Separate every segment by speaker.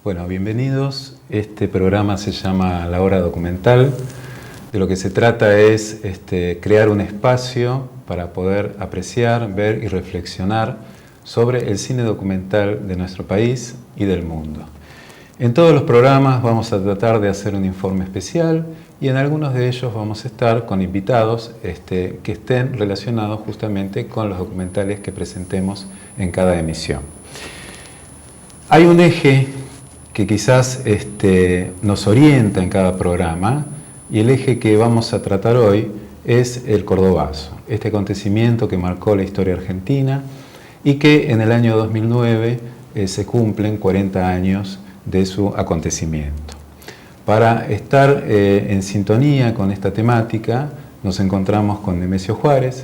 Speaker 1: Bueno, bienvenidos. Este programa se llama La Hora Documental. De lo que se trata es crear un espacio para poder apreciar, ver y reflexionar sobre el cine documental de nuestro país y del mundo. En todos los programas vamos a tratar de hacer un informe especial y en algunos de ellos vamos a estar con invitados que estén relacionados justamente con los documentales que presentemos en cada emisión. Hay un eje que quizás nos orienta en cada programa, y el eje que vamos a tratar hoy es el Cordobazo, este acontecimiento que marcó la historia argentina y que en el año 2009 se cumplen 40 años de su acontecimiento. Para estar en sintonía con esta temática nos encontramos con Nemesio Juárez.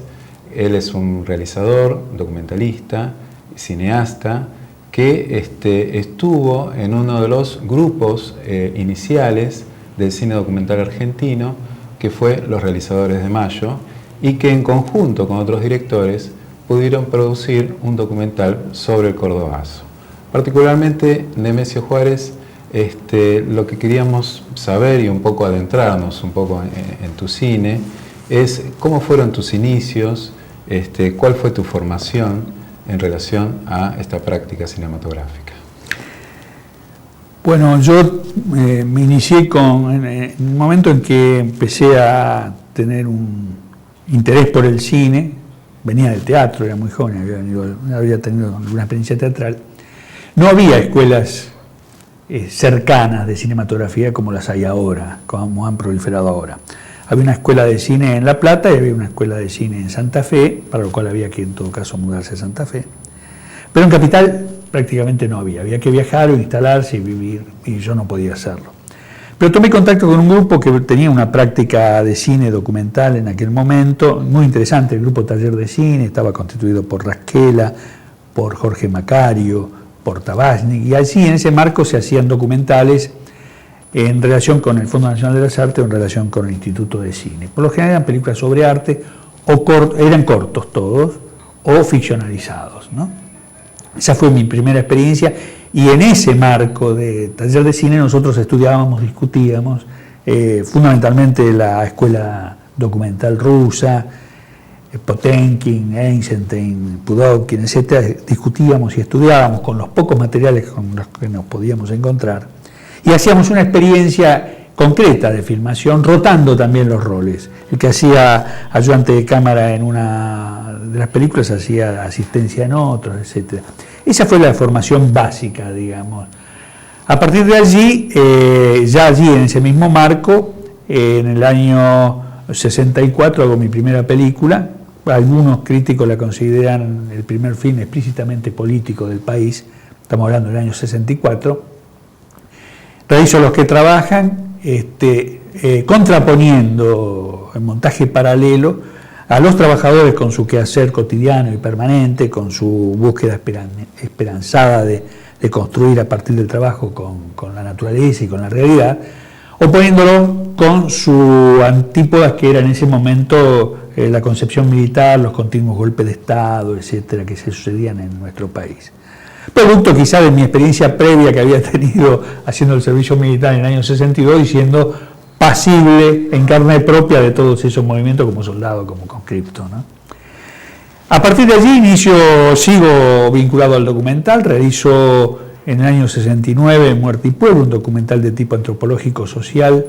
Speaker 1: Él es un realizador, documentalista, cineasta, que estuvo en uno de los grupos iniciales del cine documental argentino, que fue Los Realizadores de Mayo, y que en conjunto con otros directores pudieron producir un documental sobre el Cordobazo. Particularmente, Nemesio Juárez, lo que queríamos saber y un poco adentrarnos un poco en tu cine, es cómo fueron tus inicios, cuál fue tu formación en relación a esta práctica cinematográfica.
Speaker 2: Bueno, yo me inicié en el momento en que empecé a tener un interés por el cine. Venía del teatro, era muy joven, había tenido alguna experiencia teatral. No había escuelas cercanas de cinematografía como las hay ahora, como han proliferado ahora. Había una escuela de cine en La Plata y había una escuela de cine en Santa Fe, para lo cual había que en todo caso mudarse a Santa Fe. Pero en Capital prácticamente no había que viajar o instalarse y vivir, y yo no podía hacerlo. Pero tomé contacto con un grupo que tenía una práctica de cine documental en aquel momento, muy interesante, el grupo Taller de Cine, estaba constituido por Rasquela, por Jorge Macario, por Tabachnik, y allí en ese marco se hacían documentales en relación con el Fondo Nacional de las Artes o en relación con el Instituto de Cine. Por lo general eran películas sobre arte, eran cortos todos, o ficcionalizados, ¿no? Esa fue mi primera experiencia, y en ese marco de Taller de Cine nosotros estudiábamos, discutíamos, fundamentalmente la escuela documental rusa, Potenkin, Eisenstein, Pudovkin, etc. Discutíamos y estudiábamos con los pocos materiales con los que nos podíamos encontrar, y hacíamos una experiencia concreta de filmación, rotando también los roles. El que hacía ayudante de cámara en una de las películas hacía asistencia en otros, etc. Esa fue la formación básica, digamos. A partir de allí, ya allí en ese mismo marco, en el año 64 hago mi primera película. Algunos críticos la consideran el primer film explícitamente político del país. Estamos hablando del año 64. Realizo Los que trabajan, contraponiendo en montaje paralelo a los trabajadores con su quehacer cotidiano y permanente, con su búsqueda esperanzada de construir a partir del trabajo con la naturaleza y con la realidad, oponiéndolo con su antípodas, que era en ese momento la concepción militar, los continuos golpes de Estado, etcétera, que se sucedían en nuestro país. Producto quizá de mi experiencia previa que había tenido haciendo el servicio militar en el año 62 y siendo pasible en carne propia de todos esos movimientos como soldado, como conscripto, ¿no? A partir de allí sigo vinculado al documental, realizo en el año 69 Muerte y Pueblo, un documental de tipo antropológico social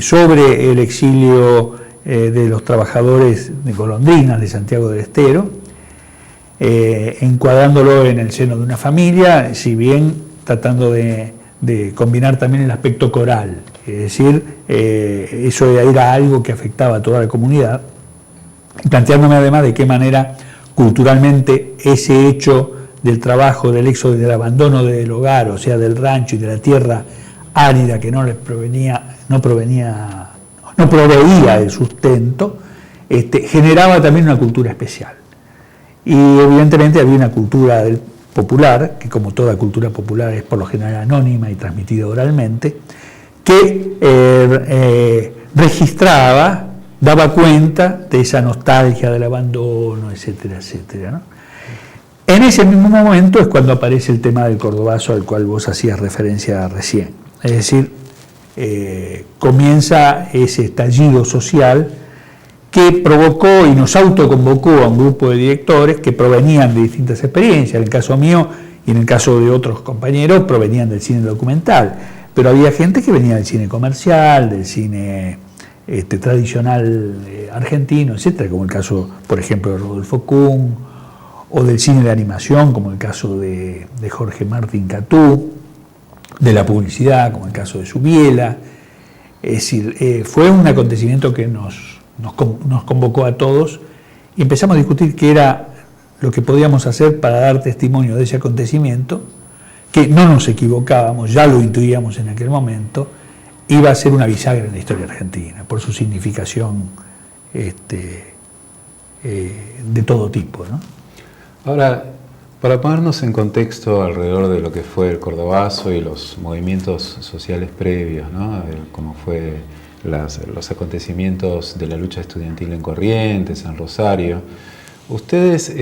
Speaker 2: sobre el exilio de los trabajadores de golondrinas de Santiago del Estero, encuadrándolo en el seno de una familia, si bien tratando de combinar también el aspecto coral, es decir, eso era algo que afectaba a toda la comunidad, planteándome además de qué manera culturalmente ese hecho del trabajo, del éxodo y del abandono del hogar, o sea, del rancho y de la tierra árida que no proveía el sustento, generaba también una cultura especial. Y evidentemente había una cultura popular, que como toda cultura popular es por lo general anónima y transmitida oralmente, que registraba, daba cuenta de esa nostalgia del abandono, etcétera, etcétera, ¿no? En ese mismo momento es cuando aparece el tema del cordobazo al cual vos hacías referencia recién. Es decir, comienza ese estallido social que provocó y nos autoconvocó a un grupo de directores que provenían de distintas experiencias. En el caso mío y en el caso de otros compañeros provenían del cine documental, pero había gente que venía del cine comercial, del cine tradicional argentino, etcétera, como el caso, por ejemplo, de Rodolfo Kuhn, o del cine de animación, como el caso de Jorge Martín Catú, de la publicidad, como el caso de Subiela. Es decir, fue un acontecimiento que nos convocó a todos y empezamos a discutir qué era lo que podíamos hacer para dar testimonio de ese acontecimiento, que no nos equivocábamos, ya lo intuíamos en aquel momento, iba a ser una bisagra en la historia argentina, por su significación de todo tipo, ¿no?
Speaker 1: Ahora, para ponernos en contexto alrededor de lo que fue el cordobazo y los movimientos sociales previos, ¿no? Como fue los acontecimientos de la lucha estudiantil en Corrientes, en Rosario, ¿ustedes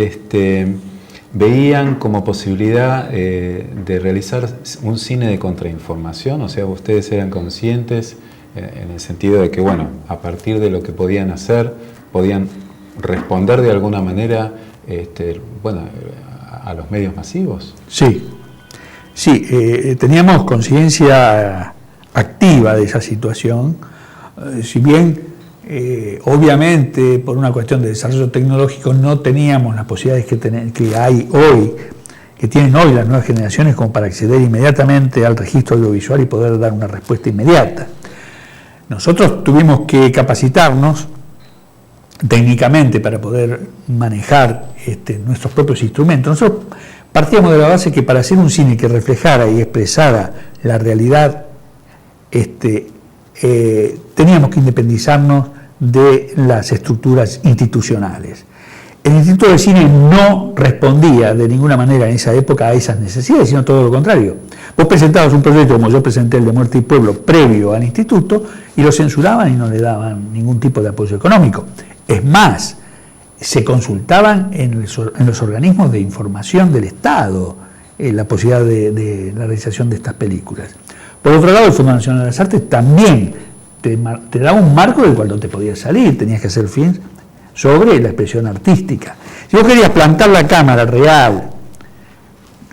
Speaker 1: veían como posibilidad de realizar un cine de contrainformación? O sea, ¿ustedes eran conscientes en el sentido de que, bueno, a partir de lo que podían hacer, podían responder de alguna manera a los medios masivos?
Speaker 2: Sí, teníamos conciencia activa de esa situación, si bien obviamente por una cuestión de desarrollo tecnológico no teníamos las posibilidades que hay hoy, que tienen hoy las nuevas generaciones como para acceder inmediatamente al registro audiovisual y poder dar una respuesta inmediata. Nosotros tuvimos que capacitarnos técnicamente para poder manejar nuestros propios instrumentos. Nosotros partíamos de la base que para hacer un cine que reflejara y expresara la realidad, teníamos que independizarnos de las estructuras institucionales. El Instituto de Cine no respondía de ninguna manera en esa época a esas necesidades, sino todo lo contrario. Vos presentabas un proyecto como yo presenté el de Muerte y Pueblo previo al instituto y lo censuraban y no le daban ningún tipo de apoyo económico. Es más, se consultaban en los organismos de información del Estado la posibilidad de la realización de estas películas. Por otro lado, el Fondo Nacional de las Artes también te daba un marco del cual no te podías salir, tenías que hacer films sobre la expresión artística. Si vos querías plantar la cámara real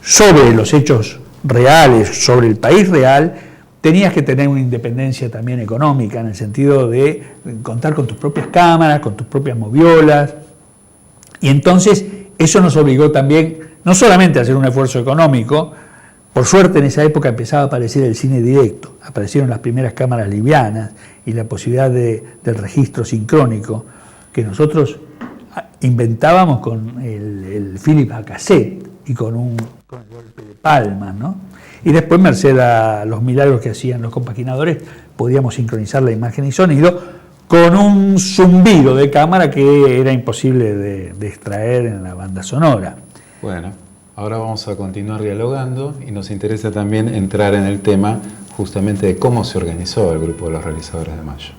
Speaker 2: sobre los hechos reales, sobre el país real, tenías que tener una independencia también económica, en el sentido de contar con tus propias cámaras, con tus propias moviolas. Y entonces eso nos obligó también, no solamente a hacer un esfuerzo económico, por suerte en esa época empezaba a aparecer el cine directo, aparecieron las primeras cámaras livianas y la posibilidad del registro sincrónico, que nosotros inventábamos con el Philips a cassette y con el golpe de palmas, ¿no? Y después, merced a los milagros que hacían los compaginadores, podíamos sincronizar la imagen y sonido con un zumbido de cámara que era imposible de extraer en la banda sonora.
Speaker 1: Bueno, ahora vamos a continuar dialogando y nos interesa también entrar en el tema justamente de cómo se organizó el grupo de los realizadores de Mayo.